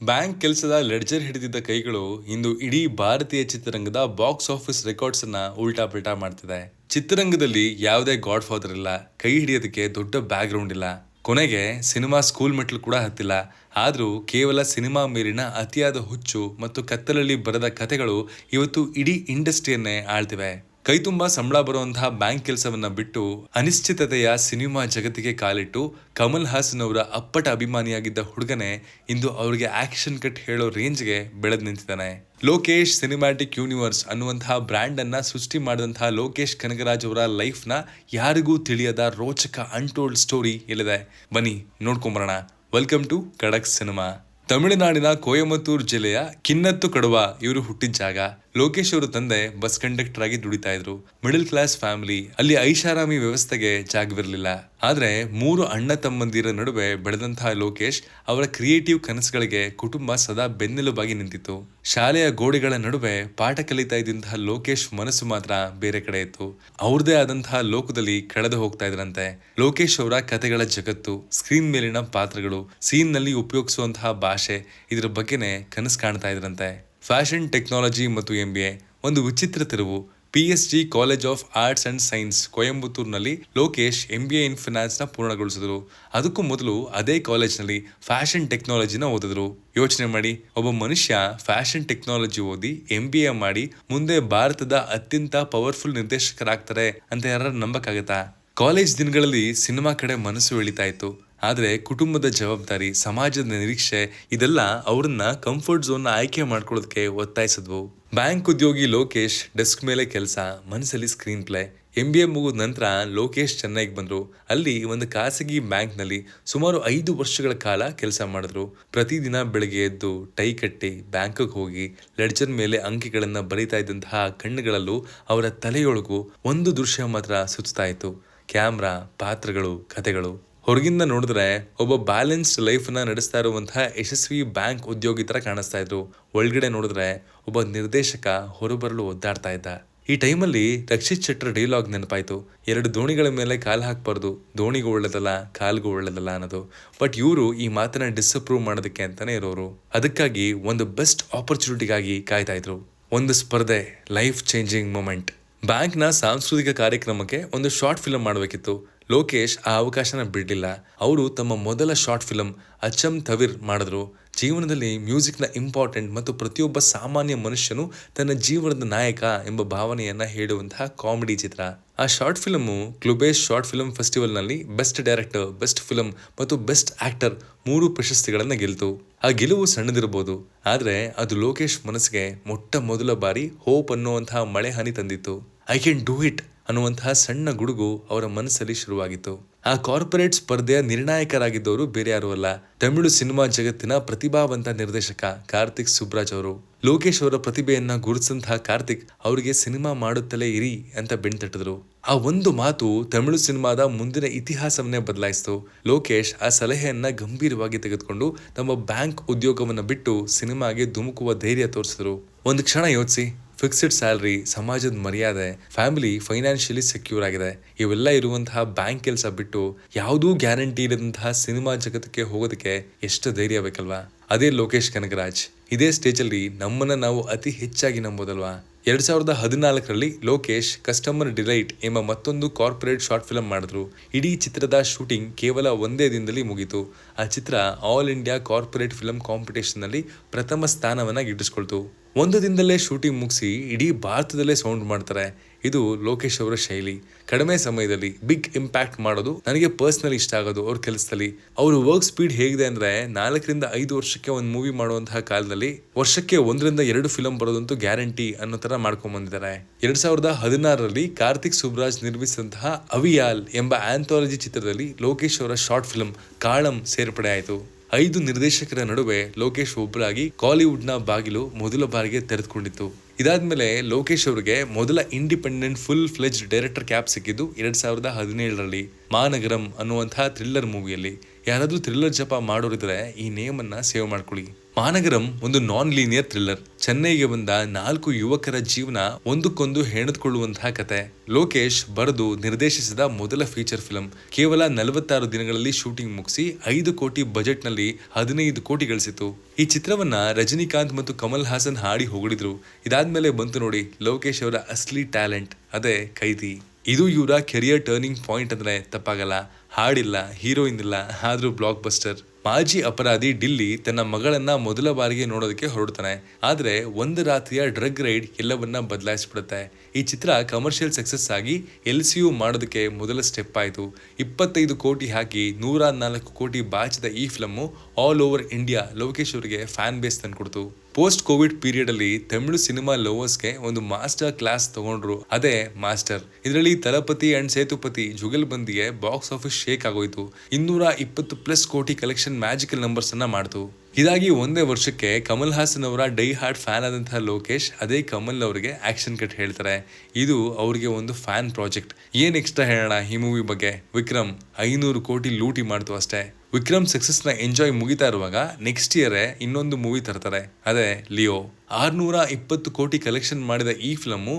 Bank ಕೆಲಸದ ledger ಹಿಡಿದಿದ್ದ ಕೈಗಳು ಇಂದು ಇಡೀ ಭಾರತೀಯ ಚಿತ್ರರಂಗದ ಬಾಕ್ಸ್ ಆಫೀಸ್ ರೆಕಾರ್ಡ್ಸ್ ಅನ್ನ ಉಲ್ಟಾ ಪಲ್ಟಾ ಮಾಡ್ತಿದೆ. ಚಿತ್ರರಂಗದಲ್ಲಿ ಯಾವುದೇ ಗಾಡ್ ಫಾದರ್ ಇಲ್ಲ, ಕೈ ಹಿಡಿಯೋದಕ್ಕೆ ದೊಡ್ಡ ಬ್ಯಾಕ್ ಗ್ರೌಂಡ್ ಇಲ್ಲ, ಕೊನೆಗೆ ಸಿನಿಮಾ ಸ್ಕೂಲ್ ಮೆಟ್ಲು ಕೂಡ ಹತ್ತಿಲ್ಲ. ಆದ್ರೂ ಕೇವಲ ಸಿನಿಮಾ ಮೇಲಿನ ಅತಿಯಾದ ಹುಚ್ಚು ಮತ್ತು ಕತ್ತಲಲ್ಲಿ ಬರೆದ ಕಥೆಗಳು ಇವತ್ತು ಇಡೀ ಇಂಡಸ್ಟ್ರಿಯನ್ನೇ ಆಳ್ತಿವೆ. ಕೈ ತುಂಬಾ ಸಂಬಳ ಬರುವಂತಹ ಬ್ಯಾಂಕ್ ಕೆಲಸವನ್ನ ಬಿಟ್ಟು ಅನಿಶ್ಚಿತತೆಯ ಸಿನಿಮಾ ಜಗತ್ತಿಗೆ ಕಾಲಿಟ್ಟು ಕಮಲ್ ಹಾಸನ್ ಅವರ ಅಪ್ಪಟ ಅಭಿಮಾನಿಯಾಗಿದ್ದ ಹುಡುಗನೇ ಇಂದು ಅವರಿಗೆ ಆಕ್ಷನ್ ಕಟ್ ಹೇಳೋ ರೇಂಜ್ಗೆ ಬೆಳೆದು ನಿಂತಿದ್ದಾನೆ. ಲೋಕೇಶ್ ಸಿನಿಮ್ಯಾಟಿಕ್ ಯೂನಿವರ್ಸ್ ಅನ್ನುವಂತಹ ಬ್ರ್ಯಾಂಡ್ ಅನ್ನ ಸೃಷ್ಟಿ ಮಾಡಿದಂತಹ ಲೋಕೇಶ್ ಕನಗರಾಜ್ ಅವರ ಲೈಫ್ ನ ಯಾರಿಗೂ ತಿಳಿಯದ ರೋಚಕ ಅನ್ಟೋಲ್ಡ್ ಸ್ಟೋರಿ ಇಲ್ಲಿದೆ. ಬನ್ನಿ ನೋಡ್ಕೊಂಬರೋಣ. ವೆಲ್ಕಮ್ ಟು ಖಡಕ್ ಸಿನಿಮಾ. ತಮಿಳುನಾಡಿನ ಕೊಯಮತ್ತೂರು ಜಿಲ್ಲೆಯ ಕಿನ್ನತ್ತು ಕಡುವ ಇವರು ಹುಟ್ಟಿದ ಜಾಗ. ಲೋಕೇಶ್ ಅವರ ತಂದೆ ಬಸ್ ಕಂಡಕ್ಟರ್ ಆಗಿ ದುಡಿತಾ ಇದ್ರು. Middle class family. ಅಲ್ಲಿ ಐಷಾರಾಮಿ ವ್ಯವಸ್ಥೆಗೆ ಜಾಗವಿರಲಿಲ್ಲ. ಆದ್ರೆ 3 ಅಣ್ಣ ತಮ್ಮಂದಿರ ನಡುವೆ ಬೆಳೆದಂತಹ ಲೋಕೇಶ್ ಅವರ ಕ್ರಿಯೇಟಿವ್ ಕನಸುಗಳಿಗೆ ಕುಟುಂಬ ಸದಾ ಬೆನ್ನೆಲುಬಾಗಿ ನಿಂತಿತ್ತು. ಶಾಲೆಯ ಗೋಡೆಗಳ ನಡುವೆ ಪಾಠ ಕಲಿತಾ ಇದ್ದಂತಹ ಲೋಕೇಶ್ ಮನಸ್ಸು ಮಾತ್ರ ಬೇರೆ ಕಡೆ ಇತ್ತು. ಅವ್ರದೇ ಆದಂತಹ ಲೋಕದಲ್ಲಿ ಕಳೆದು ಹೋಗ್ತಾ ಇದ್ರಂತೆ. ಲೋಕೇಶ್ ಅವರ ಕಥೆಗಳ ಜಗತ್ತು, ಸ್ಕ್ರೀನ್ ಮೇಲಿನ ಪಾತ್ರಗಳು, ಸೀನ್ ನಲ್ಲಿ ಉಪಯೋಗಿಸುವಂತಹ ಭಾಷೆ, ಇದರ ಬಗ್ಗೆನೇ ಕನಸು ಕಾಣ್ತಾ ಇದ್ರಂತೆ. ಫ್ಯಾಷನ್ ಟೆಕ್ನಾಲಜಿ ಮತ್ತು MBA ಒಂದು ವಿಚಿತ್ರ ತಿರುವು. PSG college of arts and science ಕೊಯಂಬತ್ತೂರಿನಲ್ಲಿ ಲೋಕೇಶ್ MBA ಇನ್ ಫಿನಾನ್ಸ್ ನ ಪೂರ್ಣಗೊಳಿಸಿದ್ರು. ಅದಕ್ಕೂ ಮೊದಲು ಅದೇ ಕಾಲೇಜ್ನಲ್ಲಿ ಫ್ಯಾಷನ್ ಟೆಕ್ನಾಲಜಿನ ಓದಿದ್ರು. ಯೋಚನೆ ಮಾಡಿ, ಒಬ್ಬ ಮನುಷ್ಯ ಫ್ಯಾಷನ್ ಟೆಕ್ನಾಲಜಿ ಓದಿ MBA ಮಾಡಿ ಮುಂದೆ ಭಾರತದ ಅತ್ಯಂತ ಪವರ್ಫುಲ್ ನಿರ್ದೇಶಕರಾಗ್ತಾರೆ ಅಂತ ಯಾರು ನಂಬಕ್ಕಾಗತ್ತಾ? ಕಾಲೇಜ್ ದಿನಗಳಲ್ಲಿ ಸಿನಿಮಾ ಕಡೆ ಮನಸ್ಸು ಎಳಿತಾ ಇತ್ತು. ಆದ್ರೆ ಕುಟುಂಬದ ಜವಾಬ್ದಾರಿ, ಸಮಾಜದ ನಿರೀಕ್ಷೆ ಇದೆಲ್ಲ ಅವರನ್ನ ಕಂಫರ್ಟ್ ಝೋನ್ ಆಯ್ಕೆ ಮಾಡ್ಕೊಳ್ಳೋದಕ್ಕೆ ಒತ್ತಾಯಿಸಿದ್ವು. ಬ್ಯಾಂಕ್ ಉದ್ಯೋಗಿ ಲೋಕೇಶ್ ಡೆಸ್ಕ್ ಮೇಲೆ ಕೆಲಸ, ಮನಸ್ಸಲ್ಲಿ ಸ್ಕ್ರೀನ್ ಪ್ಲೇ. MBA ಮುಗಿದ ನಂತರ ಲೋಕೇಶ್ ಚೆನ್ನೈಗೆ ಬಂದ್ರು. ಅಲ್ಲಿ ಒಂದು ಖಾಸಗಿ ಬ್ಯಾಂಕ್ ನಲ್ಲಿ ಸುಮಾರು 5 ವರ್ಷಗಳ ಕಾಲ ಕೆಲಸ ಮಾಡಿದ್ರು. ಪ್ರತಿದಿನ ಬೆಳಗ್ಗೆ ಎದ್ದು ಟೈ ಕಟ್ಟಿ ಬ್ಯಾಂಕ್ಗೆ ಹೋಗಿ ಲೆಡ್ಜರ್ ಮೇಲೆ ಅಂಕಿಗಳನ್ನ ಬರೀತಾ ಇದ್ದಂತಹ ಕಣ್ಣುಗಳಲ್ಲೂ ಅವರ ತಲೆಯೊಳಗೂ ಒಂದು ದೃಶ್ಯ ಮಾತ್ರ ಸುತ್ತಾ ಇತ್ತು. ಕ್ಯಾಮ್ರಾ, ಪಾತ್ರಗಳು, ಕಥೆಗಳು. ಹೊರಗಿಂದ ನೋಡಿದ್ರೆ ಒಬ್ಬ ಬ್ಯಾಲೆನ್ಸ್ಡ್ ಲೈಫ್ ನ ನಡೆಸ್ತಾ ಇರುವಂತಹ ಯಶಸ್ವಿ ಬ್ಯಾಂಕ್ ಉದ್ಯೋಗಿ ತರ ಕಾಣಿಸ್ತಾ ಇದ್ರು. ಒಳಗಡೆ ನೋಡಿದ್ರೆ ಒಬ್ಬ ನಿರ್ದೇಶಕ ಹೊರಬರಲು ಒದ್ದಾಡ್ತಾ ಇದ್ದ. ಈ ಟೈಮಲ್ಲಿ ರಕ್ಷಿತ್ ಶೆಟ್ಟರ್ ಡೈಲಾಗ್ ನೆನಪಾಯ್ತು. 2 ದೋಣಿಗಳ ಮೇಲೆ ಕಾಲು ಹಾಕ್ಬಾರ್ದು, ದೋಣಿಗೂ ಒಳ್ಳೇದಲ್ಲ, ಕಾಲ್ಗೂ ಒಳ್ಳೇದಲ್ಲ ಅನ್ನೋದು. ಬಟ್ ಇವರು ಈ ಮಾತನ್ನ ಡಿಸಪ್ರೂವ್ ಮಾಡೋದಕ್ಕೆ ಅಂತಾನೆ ಇರೋರು. ಅದಕ್ಕಾಗಿ ಒಂದು ಬೆಸ್ಟ್ ಆಪರ್ಚುನಿಟಿಗಾಗಿ ಕಾಯ್ತಾ ಇದ್ರು. ಒಂದು ಸ್ಪರ್ಧೆ, ಲೈಫ್ ಚೇಂಜಿಂಗ್ ಮೂಮೆಂಟ್. ಬ್ಯಾಂಕ್ನ ಸಾಂಸ್ಕೃತಿಕ ಕಾರ್ಯಕ್ರಮಕ್ಕೆ ಒಂದು ಶಾರ್ಟ್ ಫಿಲ್ಮ್ ಮಾಡಬೇಕಿತ್ತು. ಲೋಕೇಶ್ ಆ ಅವಕಾಶನ ಬಿಡಲಿಲ್ಲ. ಅವರು ತಮ್ಮ ಮೊದಲ ಶಾರ್ಟ್ ಫಿಲ್ಮ್ ಅಚ್ಚಂ ತವಿರ್ ಮಾಡಿದ್ರು. ಜೀವನದಲ್ಲಿ ಮ್ಯೂಸಿಕ್ನ ಇಂಪಾರ್ಟೆಂಟ್ ಮತ್ತು ಪ್ರತಿಯೊಬ್ಬ ಸಾಮಾನ್ಯ ಮನುಷ್ಯನು ತನ್ನ ಜೀವನದ ನಾಯಕ ಎಂಬ ಭಾವನೆಯನ್ನ ಹೇಳುವಂತಹ ಕಾಮಿಡಿ ಚಿತ್ರ. ಆ ಶಾರ್ಟ್ ಫಿಲ್ಮು ಕ್ಲುಬೇಸ್ ಶಾರ್ಟ್ ಫಿಲ್ಮ್ ಫೆಸ್ಟಿವಲ್ ನಲ್ಲಿ ಬೆಸ್ಟ್ ಡೈರೆಕ್ಟರ್, ಬೆಸ್ಟ್ ಫಿಲ್ಮ್ ಮತ್ತು ಬೆಸ್ಟ್ ಆಕ್ಟರ್ 3 ಪ್ರಶಸ್ತಿಗಳನ್ನ ಗೆಲ್ತು. ಆ ಗೆಲುವು ಸಣ್ಣದಿರಬಹುದು, ಆದ್ರೆ ಅದು ಲೋಕೇಶ್ ಮನಸ್ಸಿಗೆ ಮೊಟ್ಟ ಮೊದಲ ಬಾರಿ ಹೋಪ್ ಅನ್ನುವಂತಹ ಮಳೆ ಹನಿ ತಂದಿತ್ತು. ಐ ಕ್ಯಾನ್ ಡೂ ಇಟ್ ಅನ್ನುವಂತಹ ಸಣ್ಣ ಗುಡುಗು ಅವರ ಮನಸ್ಸಲ್ಲಿ ಶುರುವಾಗಿತ್ತು. ಆ ಕಾರ್ಪೊರೇಟ್ ಸ್ಪರ್ಧೆಯ ನಿರ್ಣಾಯಕರಾಗಿದ್ದವರು ಬೇರೆ ಯಾರು ಅಲ್ಲ, ತಮಿಳು ಸಿನಿಮಾ ಜಗತ್ತಿನ ಪ್ರತಿಭಾವಂತ ನಿರ್ದೇಶಕ ಕಾರ್ತಿಕ್ ಸುಬ್ರಾಜ್ ಅವರು. ಲೋಕೇಶ್ ಅವರ ಪ್ರತಿಭೆಯನ್ನ ಗುರುತಿಸಿದಂತಹ ಕಾರ್ತಿಕ್ ಅವರಿಗೆ ಸಿನಿಮಾ ಮಾಡುತ್ತಲೇ ಇರಿ ಅಂತ ಬೆಣ್ತಟ್ಟಿದ್ರು. ಆ ಒಂದು ಮಾತು ತಮಿಳು ಸಿನಿಮಾದ ಮುಂದಿನ ಇತಿಹಾಸವನ್ನೇ ಬದಲಾಯಿಸಿತು. ಲೋಕೇಶ್ ಆ ಸಲಹೆಯನ್ನ ಗಂಭೀರವಾಗಿ ತೆಗೆದುಕೊಂಡು ತಮ್ಮ ಬ್ಯಾಂಕ್ ಉದ್ಯೋಗವನ್ನ ಬಿಟ್ಟು ಸಿನಿಮಾಗೆ ಧುಮುಕುವ ಧೈರ್ಯ ತೋರಿಸಿದ್ರು. ಒಂದು ಕ್ಷಣ ಯೋಚಿಸಿ, ಫಿಕ್ಸ್ಡ್ ಸ್ಯಾಲರಿ, ಸಮಾಜದ ಮರ್ಯಾದೆ, ಫ್ಯಾಮಿಲಿ ಫೈನಾನ್ಷಿಯಲಿ ಸೆಕ್ಯೂರ್ ಆಗಿದೆ. ಇವೆಲ್ಲ ಇರುವಂತಹ ಬ್ಯಾಂಕ್ ಕೆಲಸ ಬಿಟ್ಟು ಯಾವುದೂ ಗ್ಯಾರಂಟಿ ಇಲ್ಲದಂತಹ ಸಿನಿಮಾ ಜಗತ್ತಿಗೆ ಹೋಗೋದಕ್ಕೆ ಎಷ್ಟು ಧೈರ್ಯ ಬೇಕಲ್ವಾ? ಅದೇ ಲೋಕೇಶ್ ಕನಗರಾಜ್. ಇದೇ ಸ್ಟೇಜಲ್ಲಿ ನಮ್ಮನ್ನ ನಾವು ಅತಿ ಹೆಚ್ಚಾಗಿ ನಂಬೋದಲ್ವಾ? 2014ರಲ್ಲಿ ಲೋಕೇಶ್ ಕಸ್ಟಮರ್ ಡಿಲೈಟ್ ಎಂಬ ಮತ್ತೊಂದು ಕಾರ್ಪೊರೇಟ್ ಶಾರ್ಟ್ ಫಿಲ್ಮ್ ಮಾಡಿದ್ರು. ಇಡೀ ಚಿತ್ರದ ಶೂಟಿಂಗ್ ಕೇವಲ ಒಂದೇ ದಿನದಲ್ಲಿ ಮುಗೀತು. ಆ ಚಿತ್ರ all India corporate film competition ನಲ್ಲಿ ಪ್ರಥಮ ಸ್ಥಾನವನ್ನ ಗಿಟ್ಟಿಸ್ಕೊಳ್ತು. ಒಂದು ದಿನದಲ್ಲೇ ಶೂಟಿಂಗ್ ಮುಗಿಸಿ ಇಡೀ ಭಾರತದಲ್ಲೇ ಸೌಂಡ್ ಮಾಡ್ತಾರೆ. ಇದು ಲೋಕೇಶ್ ಅವರ ಶೈಲಿ. ಕಡಿಮೆ ಸಮಯದಲ್ಲಿ ಬಿಗ್ ಇಂಪ್ಯಾಕ್ಟ್ ಮಾಡೋದು ನನಗೆ ಪರ್ಸನಲಿ ಇಷ್ಟ ಆಗೋದು ಅವ್ರ ಕೆಲಸದಲ್ಲಿ. ಅವ್ರ ವರ್ಕ್ ಸ್ಪೀಡ್ ಹೇಗಿದೆ ಅಂದ್ರೆ 4ರಿಂದ 5 ವರ್ಷಕ್ಕೆ ಒಂದು ಮೂವಿ ಮಾಡುವಂತಹ ಕಾಲದಲ್ಲಿ ವರ್ಷಕ್ಕೆ 1ರಿಂದ 2 ಫಿಲಂ ಬರೋದಂತೂ ಗ್ಯಾರಂಟಿ ಅನ್ನೋ ತರ ಮಾಡ್ಕೊಂಡ್ ಬಂದಿದ್ದಾರೆ. 2016ರಲ್ಲಿ ಕಾರ್ತಿಕ್ ಸುಬ್ರಾಜ್ ನಿರ್ಮಿಸಿದಂತಹ ಅವಿಯಾಲ್ ಎಂಬ ಆಂಥಾಲಜಿ ಚಿತ್ರದಲ್ಲಿ ಲೋಕೇಶ್ ಅವರ ಶಾರ್ಟ್ ಫಿಲ್ಮ್ ಕಾಳಂ ಸೇರ್ಪಡೆ ಆಯಿತು. 5 ನಿರ್ದೇಶಕರ ನಡುವೆ ಲೋಕೇಶ್ ಒಬ್ಬರಾಗಿ ಕಾಲಿವುಡ್ ನ ಬಾಗಿಲು ಮೊದಲ ಬಾರಿಗೆ ತೆರೆದುಕೊಂಡಿತ್ತು. ಇದಾದ್ಮೇಲೆ ಲೋಕೇಶ್ ಅವರಿಗೆ ಮೊದಲ independent full fledged director cap ಸಿಕ್ಕಿದ್ದು 2017ರಲ್ಲಿ ಮಾನಗರಂ ಅನ್ನುವಂತಹ ಥ್ರಿಲ್ಲರ್ ಮೂವಿಯಲ್ಲಿ. ಯಾರಾದ್ರೂ ಥ್ರಿಲ್ಲರ್ ಜಪ ಮಾಡೋರಿದ್ರೆ ಈ ನೇಮ್ ಅನ್ನ ಸೇವ್ ಮಾಡ್ಕೊಳ್ಳಿ. ಮಹಾನಗರಂ ಒಂದು ನಾನ್ ಲೀನಿಯರ್ ಥ್ರಿಲ್ಲರ್. ಚೆನ್ನೈಗೆ ಬಂದ 4 ಯುವಕರ ಜೀವನ ಒಂದಕ್ಕೊಂದು ಹೆಣೆದುಕೊಳ್ಳುವಂತಹ ಕತೆ. ಲೋಕೇಶ್ ಬರೆದು ನಿರ್ದೇಶಿಸಿದ ಮೊದಲ ಫೀಚರ್ ಫಿಲ್ಮ್. ಕೇವಲ 46 ದಿನಗಳಲ್ಲಿ ಶೂಟಿಂಗ್ ಮುಗಿಸಿ 5 ಕೋಟಿ ಬಜೆಟ್ ನಲ್ಲಿ 15 ಕೋಟಿ ಗಳಿಸಿತು. ಈ ಚಿತ್ರವನ್ನ ರಜನಿಕಾಂತ್ ಮತ್ತು ಕಮಲ್ ಹಾಸನ್ ಹಾಡಿ ಹೊಗಳಿದ್ರು. ಇದಾದ್ಮೇಲೆ ಬಂತು ನೋಡಿ ಲೋಕೇಶ್ ಅವರ ಅಸ್ಲಿ ಟ್ಯಾಲೆಂಟ್, ಅದೇ ಕೈದಿ. ಇದು ಇವರ ಕೆರಿಯರ್ ಟರ್ನಿಂಗ್ ಪಾಯಿಂಟ್ ಅಂದ್ರೆ ತಪ್ಪಾಗಲ್ಲ. ಹಾಡಿಲ್ಲ, ಹೀರೋಯಿನ್ ಇಲ್ಲ, ಆದ್ರೂ ಬ್ಲಾಕ್ ಬಸ್ಟರ್. ಮಾಜಿ ಅಪರಾಧಿ ಡಿಲ್ಲಿ ತನ್ನ ಮಗಳನ್ನ ಮೊದಲ ಬಾರಿಗೆ ನೋಡೋದಕ್ಕೆ ಹೊರಡ್ತಾನೆ. ಆದ್ರೆ ಒಂದು ರಾತ್ರಿಯ ಡ್ರಗ್ ರೈಡ್ ಎಲ್ಲವನ್ನ ಬದಲಾಯಿಸ್ಬಿಡುತ್ತೆ. ಈ ಚಿತ್ರ ಕಮರ್ಷಿಯಲ್ ಸಕ್ಸಸ್ ಆಗಿ LCU ಮಾಡೋದಕ್ಕೆ ಮೊದಲ ಸ್ಟೆಪ್ ಆಯಿತು. 25 ಕೋಟಿ ಹಾಕಿ 104 ಕೋಟಿ ಬಾಚಿದ ಈ film all over India Lokesh ಅವರಿಗೆ ಫ್ಯಾನ್ ಬೇಸ್ ತಂದ್ಕೊಡ್ತು. ಪೋಸ್ಟ್ ಕೋವಿಡ್ ಪೀರಿಯಡ್ ಅಲ್ಲಿ ತಮಿಳು ಸಿನಿಮಾ ಲವರ್ಸ್ಗೆ ಒಂದು ಮಾಸ್ಟರ್ ಕ್ಲಾಸ್ ತಗೊಂಡ್ರು, ಅದೇ ಮಾಸ್ಟರ್. ಇದರಲ್ಲಿ ತಲಪತಿ ಅಂಡ್ ಸೇತುಪತಿ ಜುಗಲ್ಬಂದಿಗೆ ಬಾಕ್ಸ್ ಆಫೀಸ್ ಶೇಕ್ ಆಗೋಯ್ತು. 220+ ಕೋಟಿ ಕಲೆಕ್ಷನ್ ಮ್ಯಾಜಿಕಲ್ ನಂಬರ್ಸ್ ಅನ್ನ ಮಾಡ್ತು. ಇದಾಗಿ ಒಂದೇ ವರ್ಷಕ್ಕೆ ಕಮಲ್ ಹಾಸನ್ ಅವರ ಡೈ ಹಾರ್ಟ್ ಫ್ಯಾನ್ ಆದಂತಹ ಲೋಕೇಶ್ ಅದೇ ಕಮಲ್ ಅವರಿಗೆ ಆಕ್ಷನ್ ಕಟ್ ಹೇಳ್ತಾರೆ. ಇದು ಅವ್ರಿಗೆ ಒಂದು ಫ್ಯಾನ್ ಪ್ರಾಜೆಕ್ಟ್. ಏನ್ ಎಕ್ಸ್ಟ್ರಾ ಹೇಳೋಣ ಈ ಮೂವಿ ಬಗ್ಗೆ. ವಿಕ್ರಮ್ 500 ಕೋಟಿ ಲೂಟಿ ಮಾಡ್ತು ಅಷ್ಟೇ. ವಿಕ್ರಮ್ ಸಕ್ಸಸ್ ನ ಎಂಜಾಯ್ ಮುಗಿತಾ ಇರುವಾಗ ನೆಕ್ಸ್ಟ್ ಇಯರ್ ಇನ್ನೊಂದು ಮೂವಿ ತರ್ತಾರೆ, ಅದೇ ಲಿಯೋ. 620 ಕೋಟಿ ಕಲೆಕ್ಷನ್ ಮಾಡಿದ ಈ ಫಿಲಮ್ಮು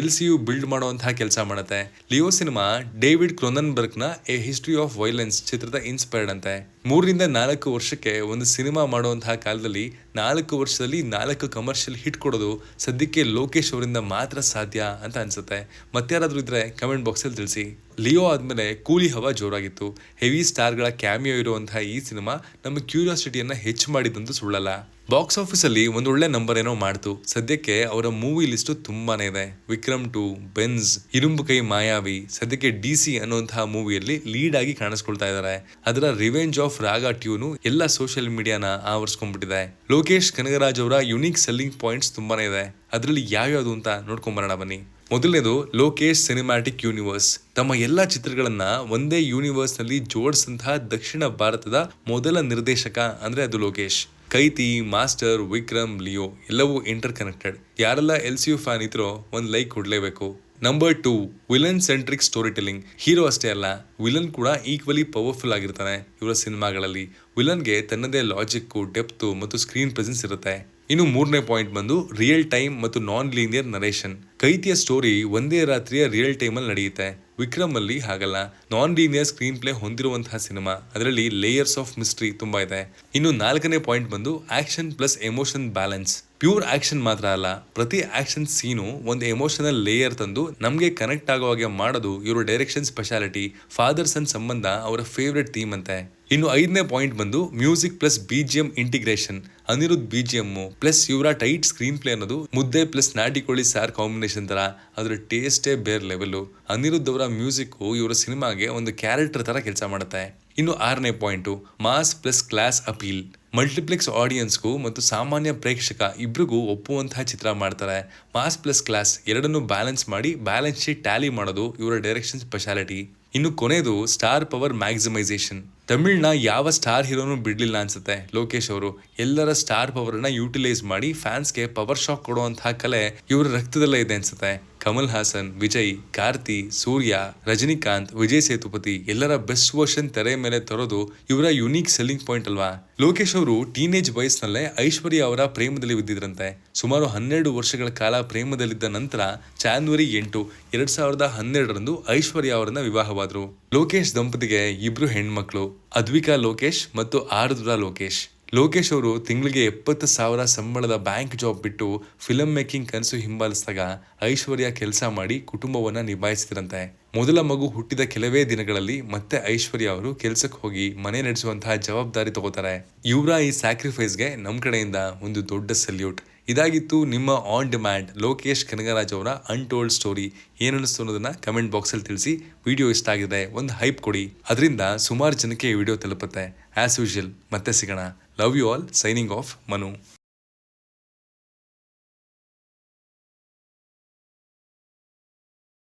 LCU ಬಿಲ್ಡ್ ಮಾಡುವಂತಹ ಕೆಲಸ ಮಾಡುತ್ತೆ. ಲಿಯೋ ಸಿನಿಮಾ ಡೇವಿಡ್ ಕ್ರೋನನ್ಬರ್ಗ್ ನ ಎ ಹಿಸ್ಟ್ರಿ ಆಫ್ ವೈಲೆನ್ಸ್ ಚಿತ್ರದ ಇನ್ಸ್ಪೈರ್ಡ್ ಅಂತೆ. 3 ರಿಂದ 4 ವರ್ಷಕ್ಕೆ ಒಂದು ಸಿನಿಮಾ ಮಾಡುವಂತಹ ಕಾಲದಲ್ಲಿ 4 ವರ್ಷದಲ್ಲಿ 4 ಕಮರ್ಷಿಯಲ್ ಹಿಟ್ ಕೊಡೋದು ಸದ್ಯಕ್ಕೆ ಲೋಕೇಶ್ ಅವರಿಂದ ಮಾತ್ರ ಸಾಧ್ಯ ಅಂತ ಅನ್ಸುತ್ತೆ. ಮತ್ತಾರಾದ್ರೂ ಇದ್ರೆ ಕಮೆಂಟ್ ಬಾಕ್ಸ್ ಅಲ್ಲಿ ತಿಳಿಸಿ. ಲಿಯೋ ಆದ್ಮೇಲೆ ಕೂಲಿ ಹವಾ ಜೋರಾಗಿತ್ತು. ಹೆವಿ ಸ್ಟಾರ್ಗಳ ಕ್ಯಾಮಿಯೋ ಇರುವಂತಹ ಈ ಸಿನಿಮಾ ನಮ್ಮ ಕ್ಯೂರಿಯಾಸಿಟಿಯನ್ನ ಹೆಚ್ಚು ಮಾಡಿದಂತೂ ಸುಳ್ಳಲ್ಲ. ಬಾಕ್ಸ್ ಆಫೀಸ್ ಅಲ್ಲಿ ಒಂದೊಳ್ಳೆ ನಂಬರ್ ಏನೋ ಮಾಡ್ತು. ಸದ್ಯಕ್ಕೆ ಅವರ ಮೂವಿ ಲಿಸ್ಟ್ ತುಂಬಾನೇ ಇದೆ. ವಿಕ್ರಮ್ 2, ಬೆನ್ಸ್, ಇರುಂಬು ಕೈ ಮಾಯಾವಿ, ಸದ್ಯಕ್ಕೆ DC ಅನ್ನುವಂತಹ ಮೂವಿಯಲ್ಲಿ ಲೀಡ್ ಆಗಿ ಕಾಣಿಸ್ಕೊಳ್ತಾ ಇದ್ದಾರೆ. ಅದರ ರಿವೆಂಜ್ ಆಫ್ ರಾಗ ಟ್ಯೂನು ಎಲ್ಲ ಸೋಷಿಯಲ್ ಮೀಡಿಯಾನ ಆವರಿಸ್ಕೊಂಡ್ಬಿಟ್ಟಿದೆ. ಲೋಕೇಶ್ ಕನಗರಾಜ್ ಅವರ ಯುನೀಕ್ ಸೆಲ್ಲಿಂಗ್ ಪಾಯಿಂಟ್ಸ್ ತುಂಬಾನೇ ಇದೆ. ಅದರಲ್ಲಿ ಯಾವ್ಯಾವುದು ಅಂತ ನೋಡ್ಕೊಂಬರೋಣ ಬನ್ನಿ. ಮೊದಲನೇದು ಲೋಕೇಶ್ ಸಿನಿಮ್ಯಾಟಿಕ್ ಯೂನಿವರ್ಸ್. ತಮ್ಮ ಎಲ್ಲಾ ಚಿತ್ರಗಳನ್ನ ಒಂದೇ ಯೂನಿವರ್ಸ್ ನಲ್ಲಿ ಜೋಡಿಸಿದಂತಹ ದಕ್ಷಿಣ ಭಾರತದ ಮೊದಲ ನಿರ್ದೇಶಕ ಅಂದ್ರೆ ಅದು ಲೋಕೇಶ್. ಕೈತಿ, ಮಾಸ್ಟರ್, ವಿಕ್ರಮ್, ಲಿಯೋ ಎಲ್ಲವೂ ಇಂಟರ್ ಕನೆಕ್ಟೆಡ್. ಯಾರೆಲ್ಲ LCU ಫ್ಯಾನ್ ಇದ್ರೋ ಒಂದು ಲೈಕ್ ಕೊಡ್ಲೇಬೇಕು. Number 2, villain centric story telling. Hero ಅಷ್ಟೇ ಅಲ್ಲ, ವಿಲನ್ ಕೂಡ ಈಕ್ವಲಿ ಪವರ್ಫುಲ್ ಆಗಿರ್ತಾನೆ ಇವರ ಸಿನಿಮಾಗಳಲ್ಲಿ. ವಿಲನ್ಗೆ ತನ್ನದೇ ಲಾಜಿಕ್, ಡೆಪ್ತ್ ಮತ್ತು ಸ್ಕ್ರೀನ್ ಪ್ರೆಸೆನ್ಸ್ ಇರುತ್ತೆ. ಇನ್ನು 3ನೇ ಪಾಯಿಂಟ್ ಬಂದು ರಿಯಲ್ ಟೈಮ್ ಮತ್ತು ನಾನ್ ಲೀನಿಯರ್ ನರೇಷನ್. ಕೈತಿಯ ಸ್ಟೋರಿ ಒಂದೇ ರಾತ್ರಿಯ ರಿಯಲ್ ಟೈಮ್ ಅಲ್ಲಿ ನಡೆಯುತ್ತೆ. ವಿಕ್ರಮ್ ಅಲ್ಲಿ ಹಾಗಲ್ಲ, ನಾನ್ ಲೀನಿಯರ್ ಸ್ಕ್ರೀನ್ ಪ್ಲೇ ಹೊಂದಿರುವಂತಹ ಸಿನಿಮಾ. ಅದರಲ್ಲಿ ಲೇಯರ್ಸ್ ಆಫ್ ಮಿಸ್ಟ್ರಿ ತುಂಬಾ ಇದೆ. ಇನ್ನು 4ನೇ ಪಾಯಿಂಟ್ ಬಂದು action plus emotion balance. Pure action ಮಾತ್ರ ಅಲ್ಲ, ಪ್ರತಿ ಆಕ್ಷನ್ ಸೀನು ಒಂದು ಎಮೋಷನಲ್ ಲೇಯರ್ ತಂದು ನಮ್ಗೆ ಕನೆಕ್ಟ್ ಆಗೋ ಹಾಗೆ ಮಾಡೋದು ಇವರ ಡೈರೆಕ್ಷನ್ ಸ್ಪೆಷಾಲಿಟಿ. ಫಾದರ್ ಸನ್ ಸಂಬಂಧ ಅವರ ಫೇವ್ರೆಟ್ ಥೀಮ್ ಅಂತೆ. ಇನ್ನು 5ನೇ ಪಾಯಿಂಟ್ ಬಂದು music plus BGM integration. Anirudh BGM plus ಇವರ ಟೈಟ್ ಸ್ಕ್ರೀನ್ ಪ್ಲೇ ಅನ್ನೋದು ಮುದ್ದೆ ಪ್ಲಸ್ ನಾಟಿಕೋಳಿ ಸಾರ್ ಕಾಂಬಿನೇಷನ್ ತರ. ಅದರ ಟೇಸ್ಟೇ ಬೇರೆ ಲೆವೆಲ್. ಅನಿರುದ್ಧ್ ಅವರ ಮ್ಯೂಸಿಕ್ ಇವರ ಸಿನಿಮಾಗೆ ಒಂದು ಕ್ಯಾರೆಕ್ಟರ್ ತರ ಕೆಲಸ ಮಾಡುತ್ತೆ. ಇನ್ನು 6ನೇ point mass plus class appeal. Multiplex ಆಡಿಯನ್ಸ್ಗೂ ಮತ್ತು ಸಾಮಾನ್ಯ ಪ್ರೇಕ್ಷಕ ಇಬ್ರಿಗೂ ಒಪ್ಪುವಂತಹ ಚಿತ್ರ ಮಾಡ್ತಾರೆ. ಮಾಸ್ ಪ್ಲಸ್ ಕ್ಲಾಸ್ ಎರಡನ್ನು ಬ್ಯಾಲೆನ್ಸ್ ಮಾಡಿ ಬ್ಯಾಲೆನ್ಸ್ ಶೀಟ್ ಟ್ಯಾಲಿ ಮಾಡೋದು ಇವರ ಡೈರೆಕ್ಷನ್ ಸ್ಪೆಷಾಲಿಟಿ. ಇನ್ನು ಕೊನೆಯದು ಸ್ಟಾರ್ ಪವರ್ ಮ್ಯಾಕ್ಸಿಮೈಸೇಷನ್. ತಮಿಳ್ನ ಯಾವ ಸ್ಟಾರ್ ಹೀರೋನು ಬಿಡ್ಲಿಲ್ಲ ಅನ್ಸುತ್ತೆ ಲೋಕೇಶ್ ಅವರು. ಎಲ್ಲರ ಸ್ಟಾರ್ ಪವರ್ ನ ಯೂಟಿಲೈಸ್ ಮಾಡಿ ಫ್ಯಾನ್ಸ್ಗೆ ಪವರ್ ಶಾಕ್ ಕೊಡುವಂತಹ ಕಲೆ ಇವರ ರಕ್ತದಲ್ಲೇ ಇದೆ ಅನ್ಸುತ್ತೆ. ಕಮಲ್ ಹಾಸನ್, ವಿಜಯ್, ಕಾರ್ತಿ, ಸೂರ್ಯ, ರಜನಿಕಾಂತ್, ವಿಜಯ್ ಸೇತುಪತಿ ಎಲ್ಲರ ಬೆಸ್ಟ್ ವರ್ಷನ್ ತೆರೆ ಮೇಲೆ ತರೋದು ಇವರ ಯುನೀಕ್ ಸೆಲ್ಲಿಂಗ್ ಪಾಯಿಂಟ್ ಅಲ್ವಾ. ಲೋಕೇಶ್ ಅವರು ಟೀನೇಜ್ ವಯಸ್ಸಿನಲ್ಲೇ ಐಶ್ವರ್ಯ ಅವರ ಪ್ರೇಮದಲ್ಲಿ ಬಿದ್ದಿದ್ರಂತೆ. ಸುಮಾರು 12 ವರ್ಷಗಳ ಕಾಲ ಪ್ರೇಮದಲ್ಲಿದ್ದ ನಂತರ ಜಾನ್ವರಿ 8, 2012 ಐಶ್ವರ್ಯ ಅವರನ್ನ ವಿವಾಹವಾದ್ರು. ಲೋಕೇಶ್ ದಂಪತಿಗೆ 2 ಹೆಣ್ಮಕ್ಳು, ಅದ್ವಿಕಾ ಲೋಕೇಶ್ ಮತ್ತು ಆರುದ್ರಾ ಲೋಕೇಶ್. ಲೋಕೇಶ್ ಅವರು ತಿಂಗಳಿಗೆ 70,000 ಸಂಬಳದ ಬ್ಯಾಂಕ್ ಜಾಬ್ ಬಿಟ್ಟು ಫಿಲಮ್ ಮೇಕಿಂಗ್ ಕನಸು ಹಿಂಬಾಲಿಸಿದಾಗ ಐಶ್ವರ್ಯ ಕೆಲಸ ಮಾಡಿ ಕುಟುಂಬವನ್ನ ನಿಭಾಯಿಸಿದ್ರಂತೆ. ಮೊದಲ ಮಗು ಹುಟ್ಟಿದ ಕೆಲವೇ ದಿನಗಳಲ್ಲಿ ಮತ್ತೆ ಐಶ್ವರ್ಯ ಅವರು ಕೆಲ್ಸಕ್ಕೆ ಹೋಗಿ ಮನೆ ನಡೆಸುವಂತಹ ಜವಾಬ್ದಾರಿ ತಗೋತಾರೆ. ಇವರ ಈ ಸ್ಯಾಕ್ರಿಫೈಸ್ಗೆ ನಮ್ಮ ಕಡೆಯಿಂದ ಒಂದು ದೊಡ್ಡ ಸಲ್ಯೂಟ್. ಇದಾಗಿತ್ತು ನಿಮ್ಮ ಆನ್ ಡಿಮ್ಯಾಂಡ್ ಲೋಕೇಶ್ ಕನಗರಾಜ್ ಅವರ ಅನ್ಟೋಲ್ಡ್ ಸ್ಟೋರಿ. ಏನನ್ನಿಸ್ತು ಅನ್ನೋದನ್ನ ಕಮೆಂಟ್ ಬಾಕ್ಸ್ ಅಲ್ಲಿ ತಿಳಿಸಿ. ವಿಡಿಯೋ ಇಷ್ಟ ಆಗಿದೆ ಒಂದು ಹೈಪ್ ಕೊಡಿ, ಅದರಿಂದ ಸುಮಾರು ಜನಕ್ಕೆ ಈ ವಿಡಿಯೋ ತಲುಪುತ್ತೆ. ಆಸ್ ಯೂಶುವಲ್ ಮತ್ತೆ ಸಿಗೋಣ. Love you all. Signing off Manu.